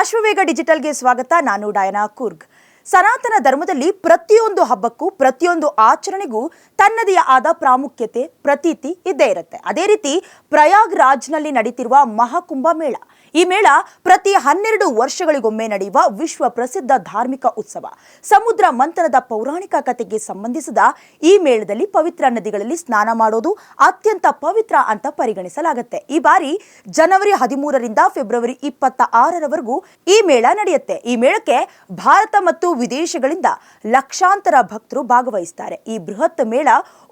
ಅಶ್ವವೇಗ ಡಿಜಿಟಲ್ಗೆ ಸ್ವಾಗತ. ನಾನು ಡಯನಾ ಕೂರ್ಗ್. ಸನಾತನ ಧರ್ಮದಲ್ಲಿ ಪ್ರತಿಯೊಂದು ಹಬ್ಬಕ್ಕೂ ಪ್ರತಿಯೊಂದು ಆಚರಣೆಗೂ ತನ್ನದೇ ಆದ ಪ್ರಾಮುಖ್ಯತೆ ಪ್ರತೀತಿ ಇದ್ದೇ ಇರುತ್ತೆ. ಅದೇ ರೀತಿ ಪ್ರಯಾಗ್ರಾಜ್ನಲ್ಲಿ ನಡೀತಿರುವ ಮಹಾಕುಂಭ ಮೇಳ, ಈ ಮೇಳ ಪ್ರತಿ 12 ವರ್ಷಗಳಿಗೊಮ್ಮೆ ನಡೆಯುವ ವಿಶ್ವ ಪ್ರಸಿದ್ಧ ಧಾರ್ಮಿಕ ಉತ್ಸವ. ಸಮುದ್ರ ಮಂಥನದ ಪೌರಾಣಿಕ ಕಥೆಗೆ ಸಂಬಂಧಿಸಿದ ಈ ಮೇಳದಲ್ಲಿ ಪವಿತ್ರ ನದಿಗಳಲ್ಲಿ ಸ್ನಾನ ಮಾಡೋದು ಅತ್ಯಂತ ಪವಿತ್ರ ಅಂತ ಪರಿಗಣಿಸಲಾಗುತ್ತೆ. ಈ ಬಾರಿ ಜನವರಿ 13ರಿಂದ ಫೆಬ್ರವರಿ 26ರವರೆಗೂ ಈ ಮೇಳ ನಡೆಯುತ್ತೆ. ಈ ಮೇಳಕ್ಕೆ ಭಾರತ ಮತ್ತು ವಿದೇಶಗಳಿಂದ ಲಕ್ಷಾಂತರ ಭಕ್ತರು ಭಾಗವಹಿಸುತ್ತಾರೆ. ಈ ಬೃಹತ್ ಮೇಳ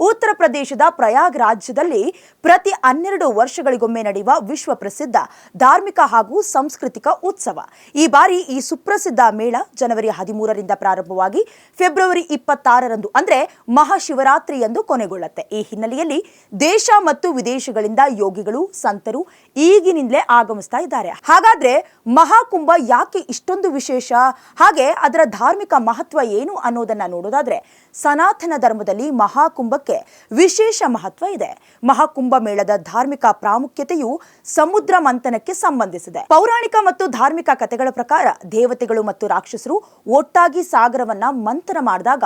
ಉತ್ತರ ಪ್ರದೇಶದ ಪ್ರಯಾಗ್ ರಾಜ್ಯದಲ್ಲಿ ಪ್ರತಿ 12 ವರ್ಷಗಳಿಗೊಮ್ಮೆ ನಡೆಯುವ ವಿಶ್ವ ಪ್ರಸಿದ್ಧ ಧಾರ್ಮಿಕ ಹಾಗೂ ಸಾಂಸ್ಕೃತಿಕ ಉತ್ಸವ. ಈ ಬಾರಿ ಈ ಸುಪ್ರಸಿದ್ಧ ಮೇಳ ಜನವರಿ 13ರಿಂದ ಪ್ರಾರಂಭವಾಗಿ ಫೆಬ್ರವರಿ 26ರಂದು ಅಂದ್ರೆ ಮಹಾಶಿವರಾತ್ರಿಯಂದು ಕೊನೆಗೊಳ್ಳುತ್ತೆ. ಈ ಹಿನ್ನೆಲೆಯಲ್ಲಿ ದೇಶ ಮತ್ತು ವಿದೇಶಗಳಿಂದ ಯೋಗಿಗಳು, ಸಂತರು ಈಗಿನಿಂದಲೇ ಆಗಮಿಸ್ತಾ ಇದ್ದಾರೆ. ಹಾಗಾದ್ರೆ ಮಹಾಕುಂಭ ಯಾಕೆ ಇಷ್ಟೊಂದು ವಿಶೇಷ, ಹಾಗೆ ಅದರ ಧಾರ್ಮಿಕ ಮಹತ್ವ ಏನು ಅನ್ನೋದನ್ನ ನೋಡೋದಾದ್ರೆ, ಸನಾತನ ಧರ್ಮದಲ್ಲಿ ಮಹಾಕುಂಭಕ್ಕೆ ವಿಶೇಷ ಮಹತ್ವ ಇದೆ. ಮಹಾಕುಂಭ ಮೇಳದ ಧಾರ್ಮಿಕ ಪ್ರಾಮುಖ್ಯತೆಯು ಸಮುದ್ರ ಮಂಥನಕ್ಕೆ ಸಂಬಂಧಿಸಿದೆ. ಪೌರಾಣಿಕ ಮತ್ತು ಧಾರ್ಮಿಕ ಕಥೆಗಳ ಪ್ರಕಾರ ದೇವತೆಗಳು ಮತ್ತು ರಾಕ್ಷಸರು ಒಟ್ಟಾಗಿ ಸಾಗರವನ್ನ ಮಂಥನ ಮಾಡಿದಾಗ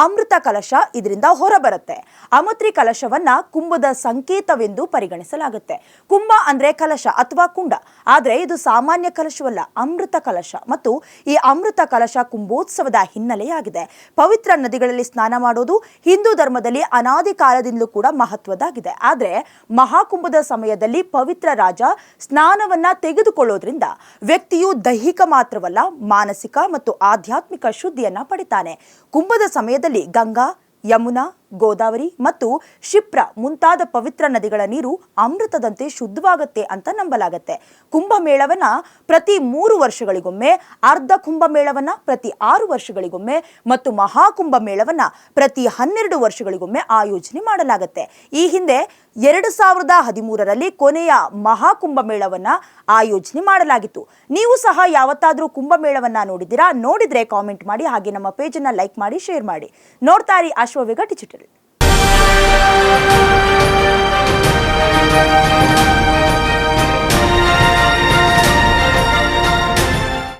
ಅಮೃತ ಕಲಶ ಇದರಿಂದ ಹೊರಬರುತ್ತೆ. ಅಮೃತ ಕಲಶವನ್ನ ಕುಂಭದ ಸಂಕೇತವೆಂದು ಪರಿಗಣಿಸಲಾಗುತ್ತೆ. ಕುಂಭ ಅಂದ್ರೆ ಕಲಶ ಅಥವಾ ಕುಂಡ, ಆದ್ರೆ ಇದು ಸಾಮಾನ್ಯ ಕಲಶವಲ್ಲ, ಅಮೃತ ಕಲಶ. ಮತ್ತು ಈ ಅಮೃತ ಕಲಶ ಕುಂಭೋತ್ಸವದ ಹಿನ್ನೆಲೆಯಾಗಿದೆ. ಪವಿತ್ರ ನದಿಗಳಲ್ಲಿ ಸ್ನಾನ ಮಾಡೋದು ಹಿಂದೂ ಧರ್ಮದಲ್ಲಿ ಅನಾದಿ ಕಾಲದಿಂದಲೂ ಕೂಡ ಮಹತ್ವದಾಗಿದೆ. ಆದ್ರೆ ಮಹಾಕುಂಭದ ಸಮಯದಲ್ಲಿ ಪವಿತ್ರ ರಾಜ ಸ್ನಾನವನ್ನ ತೆಗೆದುಕೊಳ್ಳೋದ್ರಿಂದ ವ್ಯಕ್ತಿಯು ದೈಹಿಕ ಮಾತ್ರವಲ್ಲ, ಮಾನಸಿಕ ಮತ್ತು ಆಧ್ಯಾತ್ಮಿಕ ಶುದ್ಧಿಯನ್ನ ಪಡಿತಾನೆ. ಕುಂಭದ ಸಮಯದಲ್ಲಿ ಗಂಗಾ, ಯಮುನಾ, ಗೋದಾವರಿ ಮತ್ತು ಶಿಪ್ರಾ ಮುಂತಾದ ಪವಿತ್ರ ನದಿಗಳ ನೀರು ಅಮೃತದಂತೆ ಶುದ್ಧವಾಗುತ್ತೆ ಅಂತ ನಂಬಲಾಗುತ್ತೆ. ಕುಂಭಮೇಳವನ್ನ ಪ್ರತಿ 3 ವರ್ಷಗಳಿಗೊಮ್ಮೆ, ಅರ್ಧ ಕುಂಭಮೇಳವನ್ನ ಪ್ರತಿ 6 ವರ್ಷಗಳಿಗೊಮ್ಮೆ ಮತ್ತು ಮಹಾಕುಂಭ ಮೇಳವನ್ನ ಪ್ರತಿ 12 ವರ್ಷಗಳಿಗೊಮ್ಮೆ ಆಯೋಜನೆ ಮಾಡಲಾಗುತ್ತೆ. ಈ ಹಿಂದೆ 2013ರಲ್ಲಿ ಕೊನೆಯ ಮಹಾಕುಂಭ ಮೇಳವನ್ನ ಆಯೋಜನೆ ಮಾಡಲಾಗಿತ್ತು. ನೀವು ಸಹ ಯಾವತ್ತಾದ್ರೂ ಕುಂಭಮೇಳವನ್ನ ನೋಡಿದ್ದೀರಾ? ನೋಡಿದ್ರೆ ಕಾಮೆಂಟ್ ಮಾಡಿ, ಹಾಗೆ ನಮ್ಮ ಪೇಜ್ ಅನ್ನ ಲೈಕ್ ಮಾಡಿ, ಶೇರ್ ಮಾಡಿ. ನೋಡ್ತಾ ಇರಿ ಅಶ್ವವೇಗ ಡಿಜಿಟಲ್.